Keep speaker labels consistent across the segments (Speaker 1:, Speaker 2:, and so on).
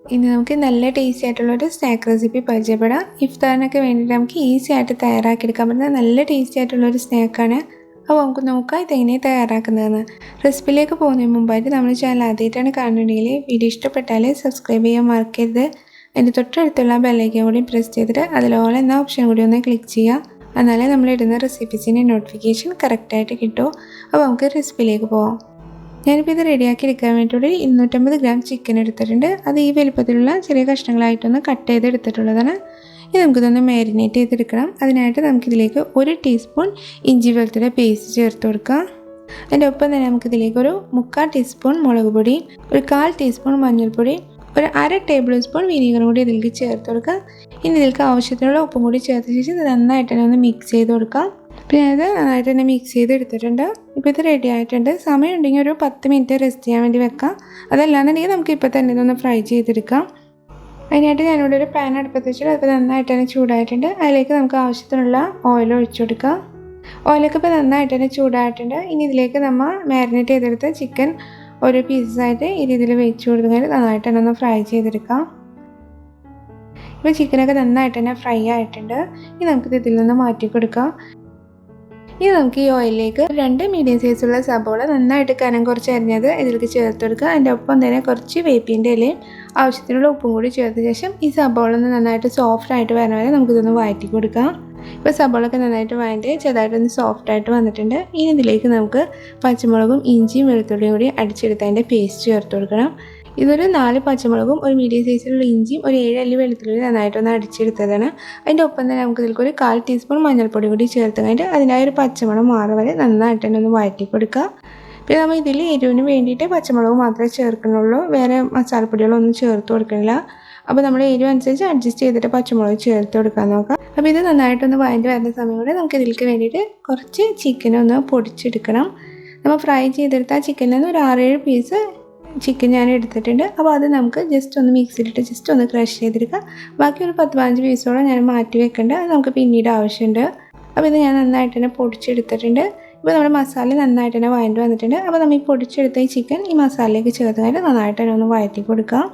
Speaker 1: ഇനി നമുക്ക് നല്ല ടേസ്റ്റി ആയിട്ടുള്ളൊരു സ്നാക്ക് റെസിപ്പി പരിചയപ്പെടാം. ഇഫ്താറിനൊക്കെ വേണ്ടിയിട്ട് നമുക്ക് ഈസി ആയിട്ട് തയ്യാറാക്കിയെടുക്കാൻ പറ്റുന്ന നല്ല ടേസ്റ്റി ആയിട്ടുള്ളൊരു സ്നാക്കാണ്. അപ്പോൾ നമുക്ക് നോക്കാം ഇതെങ്ങനെയാണ് തയ്യാറാക്കുന്നതെന്ന്. റെസിപ്പിയിലേക്ക് പോകുന്നതിന് മുമ്പായിട്ട് നമ്മുടെ ചാനൽ ആദ്യമായിട്ടാണ് കാണുന്നുണ്ടെങ്കിൽ വീഡിയോ ഇഷ്ടപ്പെട്ടാൽ സബ്സ്ക്രൈബ് ചെയ്യാൻ മറക്കരുത്. അതിൻ്റെ തൊട്ടടുത്തുള്ള ബെല്ലൈക്കൻ കൂടി പ്രസ് ചെയ്തിട്ട് അതിൽ ഓൾ എന്ന ഓപ്ഷൻ കൂടി ഒന്ന് ക്ലിക്ക് ചെയ്യുക. എന്നാലേ നമ്മളിടുന്ന റെസിപ്പീസിൻ്റെ നോട്ടിഫിക്കേഷൻ കറക്റ്റായിട്ട് കിട്ടും. അപ്പോൾ നമുക്ക് റെസിപ്പിയിലേക്ക് പോകാം. ഞാനിപ്പോൾ ഇത് റെഡിയാക്കി എടുക്കാൻ വേണ്ടിയിട്ട് 250 ഗ്രാം ചിക്കൻ എടുത്തിട്ടുണ്ട്. അത് ഈ വലുപ്പത്തിലുള്ള ചെറിയ കഷ്ണങ്ങളായിട്ടൊന്ന് കട്ട് ചെയ്തെടുത്തിട്ടുള്ളതാണ്. ഇത് നമുക്കിതൊന്ന് മാരിനേറ്റ് ചെയ്തെടുക്കണം. അതിനായിട്ട് നമുക്കിതിലേക്ക് 1 ടീസ്പൂൺ ഇഞ്ചി വെളുത്തുള്ളി പേസ്റ്റ് ചേർത്ത് കൊടുക്കാം. അതിൻ്റെ ഒപ്പം തന്നെ നമുക്കിതിലേക്ക് ഒരു 3/4 ടീസ്പൂൺ മുളക് പൊടി, ഒരു 1/4 ടീസ്പൂൺ മഞ്ഞൾപ്പൊടി, ഒരു 1/2 ടേബിൾ സ്പൂൺ വിനീഗറും കൂടി ഇതിലേക്ക് ചേർത്ത് കൊടുക്കാം. ഇനി ഇതിലേക്ക് ആവശ്യത്തിനുള്ള ഉപ്പും കൂടി ചേർത്ത ശേഷം ഇത് നന്നായിട്ട് തന്നെ ഒന്ന് മിക്സ് ചെയ്ത് കൊടുക്കാം. പിന്നെ അത് നന്നായിട്ട് തന്നെ മിക്സ് ചെയ്ത് എടുത്തിട്ടുണ്ട്. ഇപ്പോൾ ഇത് റെഡി ആയിട്ടുണ്ട്. സമയം ഉണ്ടെങ്കിൽ ഒരു 10 മിനിറ്റ് റെസ്റ്റ് ചെയ്യാൻ വേണ്ടി വെക്കാം. അതല്ലാന്നുണ്ടെങ്കിൽ നമുക്ക് ഇപ്പോൾ തന്നെ ഇതൊന്ന് ഫ്രൈ ചെയ്തെടുക്കാം. അതിനായിട്ട് ഞാനിവിടെ ഒരു പാൻ അടുപ്പത്ത് വെച്ചിട്ട് അത് നന്നായിട്ട് തന്നെ ചൂടായിട്ടുണ്ട്. അതിലേക്ക് നമുക്ക് ആവശ്യത്തിനുള്ള ഓയിൽ ഒഴിച്ചു കൊടുക്കാം. ഓയിലൊക്കെ ഇപ്പോൾ നന്നായിട്ട് തന്നെ ചൂടായിട്ടുണ്ട്. ഇനി ഇതിലേക്ക് നമ്മൾ മാരിനേറ്റ് ചെയ്തെടുത്ത ചിക്കൻ ഓരോ പീസസായിട്ട് ഈ രീതിയിൽ വെച്ച് കൊടുക്കുന്നത് നന്നായിട്ട് തന്നെ ഒന്ന് ഫ്രൈ ചെയ്തെടുക്കാം. ഇപ്പോൾ ചിക്കനൊക്കെ നന്നായിട്ട് തന്നെ ഫ്രൈ ആയിട്ടുണ്ട്. ഇനി നമുക്കിത് ഇതിൽ നിന്ന് മാറ്റി കൊടുക്കാം. ഇനി നമുക്ക് ഈ ഓയിലിലേക്ക് 2 മീഡിയം സൈസുള്ള സബോള നന്നായിട്ട് കനം കുറച്ച് അരിഞ്ഞത് ഇതിലേക്ക് ചേർത്ത് കൊടുക്കുക. അതിൻ്റെ ഒപ്പം തന്നെ കുറച്ച് വേപ്പിൻ്റെ ഇലയും ആവശ്യത്തിനുള്ള ഉപ്പും കൂടി ചേർത്ത ശേഷം ഈ സബോള ഒന്ന് നന്നായിട്ട് സോഫ്റ്റ് ആയിട്ട് വരാൻ വരെ നമുക്കിതൊന്ന് വഴറ്റി കൊടുക്കാം. ഇപ്പോൾ സബോളൊക്കെ നന്നായിട്ട് വഴറ്റി ചെറുതായിട്ടൊന്ന് സോഫ്റ്റായിട്ട് വന്നിട്ടുണ്ട്. ഇനി ഇതിലേക്ക് നമുക്ക് പച്ചമുളകും ഇഞ്ചിയും വെളുത്തുള്ളിയും കൂടി അടിച്ചെടുത്തതിൻ്റെ പേസ്റ്റ് ചേർത്ത് കൊടുക്കണം. ഇതൊരു 4 പച്ചമുളകും ഒരു മീഡിയം സൈസിലുള്ള ഇഞ്ചിയും ഒരു 7 അല്ലി വെളുത്തുള്ളി നന്നായിട്ടൊന്ന് അടിച്ചെടുത്തതാണ്. അതിൻ്റെ ഒപ്പം തന്നെ നമുക്ക് ഇതിലേക്ക് ഒരു 1/4 ടീസ്പൂൺ മഞ്ഞൾപ്പൊടി കൂടി ചേർത്ത് കഴിഞ്ഞിട്ട് അതിനായ ഒരു പച്ചമണം മാറും വരെ നന്നായിട്ട് തന്നെ ഒന്ന് വഴറ്റി കൊടുക്കുക. പിന്നെ നമ്മൾ ഇതിൽ എരിവിന് വേണ്ടിയിട്ട് പച്ചമുളക് മാത്രമേ ചേർക്കുന്നുള്ളൂ, വേറെ മസാലപ്പൊടികളൊന്നും ചേർത്ത് കൊടുക്കണില്ല. അപ്പോൾ നമ്മൾ എരിവ് അനുസരിച്ച് അഡ്ജസ്റ്റ് ചെയ്തിട്ട് പച്ചമുളക് ചേർത്ത് കൊടുക്കാൻ നോക്കാം. അപ്പോൾ ഇത് നന്നായിട്ടൊന്ന് വഴറ്റി വരുന്ന സമയം കൂടെ നമുക്ക് ഇതിലേക്ക് വേണ്ടിയിട്ട് കുറച്ച് ചിക്കനൊന്ന് പൊടിച്ചെടുക്കണം. നമ്മൾ ഫ്രൈ ചെയ്തെടുത്ത ആ ചിക്കനിൽ നിന്ന് ഒരു 6-7 പീസ് ചിക്കൻ ഞാൻ എടുത്തിട്ടുണ്ട്. അപ്പോൾ അത് നമുക്ക് ജസ്റ്റ് ഒന്ന് മിക്സിയിലിട്ട് ജസ്റ്റ് ഒന്ന് ക്രഷ് ചെയ്തെടുക്കാം. ബാക്കി ഒരു 10-15 പീസോളം ഞാൻ മാറ്റി വെക്കേണ്ടത്, അത് നമുക്ക് പിന്നീട് ആവശ്യമുണ്ട്. അപ്പോൾ ഇത് ഞാൻ നന്നായിട്ട് തന്നെ പൊടിച്ചെടുത്തിട്ടുണ്ട്. ഇപ്പോൾ നമ്മുടെ മസാല നന്നായിട്ട് തന്നെ വഴറ്റി വന്നിട്ടുണ്ട്. അപ്പോൾ നമ്മൾ ഈ പൊടിച്ചെടുത്ത ഈ ചിക്കൻ ഈ മസാലയിലേക്ക് ചേർത്തിട്ട് നന്നായിട്ട് തന്നെ ഒന്ന് വഴറ്റി കൊടുക്കാം.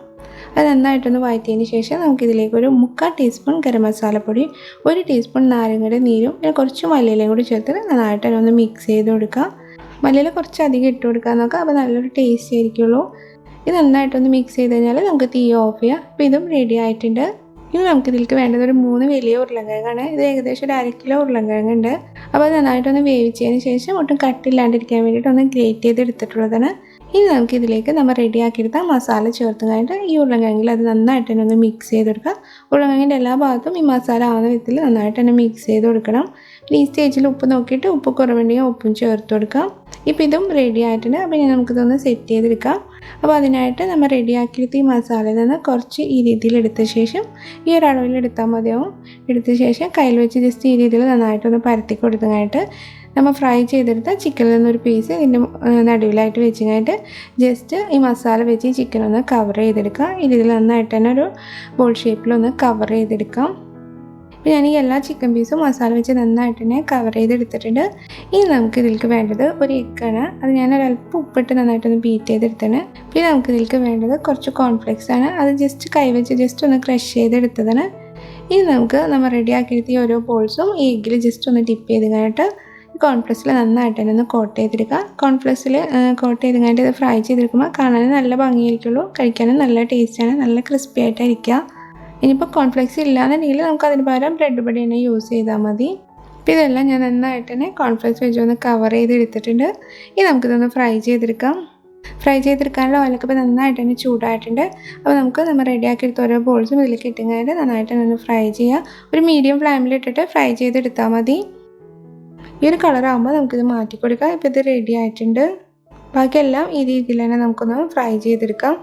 Speaker 1: അത് നന്നായിട്ടൊന്ന് വഴറ്റിയതിന് ശേഷം നമുക്കിതിലേക്ക് ഒരു 3/4 ടീസ്പൂൺ ഗരം മസാലപ്പൊടി, 1 ടീസ്പൂൺ നാരങ്ങയുടെ നീരും പിന്നെ കുറച്ച് മല്ലിയിലയും കൂടി ചേർത്തിട്ട് നന്നായിട്ട് തന്നെ ഒന്ന് മിക്സ് ചെയ്ത് കൊടുക്കാം. മല്ലിയില കുറച്ച് അധികം ഇട്ട് കൊടുക്കാൻ നോക്കാം. അപ്പോൾ നല്ലൊരു ടേസ്റ്റ് ആയിരിക്കുള്ളൂ. ഇത് നന്നായിട്ടൊന്ന് മിക്സ് ചെയ്ത് കഴിഞ്ഞാൽ നമുക്ക് തീ ഓഫ് ചെയ്യാം. അപ്പോൾ ഇതും റെഡി ആയിട്ടുണ്ട്. ഇനി നമുക്കിതിലേക്ക് വേണ്ടത് ഒരു 3 വലിയ ഉരുളൻകിഴങ്ങാണ്. ഇത് ഏകദേശം ഒരു 1/2 കിലോ ഉരുളൻകിഴങ്ങുണ്ട്. അപ്പോൾ അത് നന്നായിട്ടൊന്ന് വേവിച്ചതിന് ശേഷം ഒട്ടും കട്ടില്ലാണ്ടിരിക്കാൻ വേണ്ടിയിട്ട് ഒന്ന് ഗ്രേറ്റ് ചെയ്ത് എടുത്തിട്ടുള്ളതാണ്. ഇനി നമുക്കിതിലേക്ക് നമ്മൾ റെഡിയാക്കിയെടുത്ത മസാല ചേർത്ത് കഴിഞ്ഞിട്ട് ഈ ഉരുളൻകിഴങ്ങിൽ അത് നന്നായിട്ട് തന്നെ ഒന്ന് മിക്സ് ചെയ്തെടുക്കാം. ഉരുളൻകിഴങ്ങിൻ്റെ എല്ലാ ഭാഗത്തും ഈ മസാല ആവുന്ന വിധത്തിൽ നന്നായിട്ട് തന്നെ മിക്സ് ചെയ്ത് കൊടുക്കണം. പിന്നെ ഈ സ്റ്റേജിൽ ഉപ്പ് നോക്കിയിട്ട് ഉപ്പ് കുറവുണ്ടെങ്കിൽ ഉപ്പും ചേർത്ത് കൊടുക്കാം. ഇപ്പോൾ ഇതും റെഡി ആയിട്ടുണ്ട്. അപ്പോൾ ഇനി നമുക്കിതൊന്ന് സെറ്റ് ചെയ്തെടുക്കാം. അപ്പോൾ അതിനായിട്ട് നമ്മൾ റെഡിയാക്കിയെടുത്ത് ഈ മസാലയിൽ നിന്ന് കുറച്ച് ഈ രീതിയിൽ എടുത്ത ശേഷം ഈ ഒരു അളവിൽ എടുത്താൽ മതിയാവും. എടുത്ത ശേഷം കയ്യിൽ വെച്ച് ജസ്റ്റ് ഈ രീതിയിൽ നന്നായിട്ടൊന്ന് പരത്തി കൊടുത്തതായിട്ട് നമ്മൾ ഫ്രൈ ചെയ്തെടുത്ത ചിക്കനിൽ നിന്നൊരു പീസ് ഇതിൻ്റെ നടുവിലായിട്ട് വെച്ച് കഴിഞ്ഞിട്ട് ജസ്റ്റ് ഈ മസാല വെച്ച് ഈ ചിക്കനൊന്ന് കവർ ചെയ്തെടുക്കാം. ഈ രീതിയിൽ നന്നായിട്ട് തന്നെ ഒരു ബോൾ ഷേപ്പിലൊന്ന് കവർ ചെയ്തെടുക്കാം. അപ്പോൾ ഞാൻ ഈ എല്ലാ ചിക്കൻ പീസും മസാല വെച്ച് നന്നായിട്ട് തന്നെ കവർ ചെയ്തെടുത്തിട്ടുണ്ട്. ഇനി നമുക്ക് ഇതിലേക്ക് വേണ്ടത് ഒരു എഗ്ഗാണ്. അത് ഞാൻ ഒരല്പം ഉപ്പിട്ട് നന്നായിട്ടൊന്ന് ബീറ്റ് ചെയ്തെടുത്താണ്. പിന്നെ നമുക്ക് ഇതിലേക്ക് വേണ്ടത് കുറച്ച് കോൺഫ്ലെക്സ് ആണ്. അത് ജസ്റ്റ് കൈവച്ച് ജസ്റ്റ് ഒന്ന് ക്രഷ് ചെയ്തെടുത്തതാണ്. ഇനി നമുക്ക് നമ്മൾ റെഡിയാക്കിയെടുത്ത ഈ ഓരോ ബോൾസും ഈ എഗ്ഗിൽ ജസ്റ്റ് ഒന്ന് ഡിപ്പ് ചെയ്ത് കഴിഞ്ഞിട്ട് കോൺഫ്ലെക്സിൽ നന്നായിട്ട് തന്നെ ഒന്ന് കോട്ട് ചെയ്തെടുക്കുക. കോൺഫ്ലെക്സിൽ കോട്ട് ചെയ്ത് കഴിഞ്ഞിട്ട് ഇത് ഫ്രൈ ചെയ്തെടുക്കുമ്പോൾ കാണാനും നല്ല ഭംഗിയായിരിക്കുള്ളൂ, കഴിക്കാനും നല്ല ടേസ്റ്റാണ്, നല്ല ക്രിസ്പി ആയിട്ടായിരിക്കുക. ഇനിയിപ്പോൾ കോൺഫ്ലെക്സ് ഇല്ലാന്നുണ്ടെങ്കിൽ നമുക്ക് അതിന് പകരം ബ്രെഡ് പൊടി തന്നെ യൂസ് ചെയ്താൽ മതി. അപ്പോൾ ഇതെല്ലാം ഞാൻ നന്നായിട്ട് തന്നെ കോൺഫ്ലെക്സ് വെച്ച് ഒന്ന് കവർ ചെയ്തെടുത്തിട്ടുണ്ട്. ഇനി നമുക്കിതൊന്ന് ഫ്രൈ ചെയ്തെടുക്കാം. ഫ്രൈ ചെയ്തെടുക്കാനുള്ള ഓയിലൊക്കെ ഇപ്പോൾ നന്നായിട്ട് തന്നെ ചൂടായിട്ടുണ്ട്. അപ്പോൾ നമ്മൾ റെഡിയാക്കിയെടുത്ത ഓരോ ബോൾസും ഇതിലേക്ക് ഇട്ടും കഴിഞ്ഞിട്ട് നന്നായിട്ട് തന്നെ ഒന്ന് ഫ്രൈ ചെയ്യുക. ഒരു മീഡിയം ഫ്ലെയിമിലിട്ടിട്ട് ഫ്രൈ ചെയ്തെടുത്താൽ മതി. ഈ ഒരു കളറാകുമ്പോൾ നമുക്കിത് മാറ്റി കൊടുക്കാം. ഇപ്പോൾ ഇത് റെഡി ആയിട്ടുണ്ട്. ബാക്കിയെല്ലാം ഈ രീതിയിൽ തന്നെ നമുക്കൊന്ന് ഫ്രൈ ചെയ്തെടുക്കാം.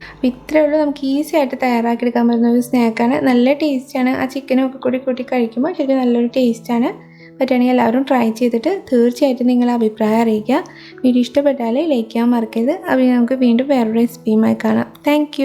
Speaker 1: അപ്പോൾ ഇത്രയേ ഉള്ളൂ. നമുക്ക് ഈസി ആയിട്ട് തയ്യാറാക്കിയെടുക്കാൻ പറ്റുന്ന ഒരു സ്നാക്കാണ്. നല്ല ടേസ്റ്റാണ്. ആ ചിക്കനൊക്കെ കൂട്ടി കഴിക്കുമ്പോൾ ശരിക്കും നല്ലൊരു ടേസ്റ്റാണ്. പറ്റുകയാണെങ്കിൽ എല്ലാവരും ട്രൈ ചെയ്തിട്ട് തീർച്ചയായിട്ടും നിങ്ങളുടെ അഭിപ്രായം അറിയിക്കുക. വീഡിയോ ഇഷ്ടപ്പെട്ടാൽ ലൈക്ക് ചെയ്യാൻ മറക്കരുത്. അപ്പോൾ നമുക്ക് വീണ്ടും വേറൊരു റെസിപ്പിയുമായി കാണാം. താങ്ക്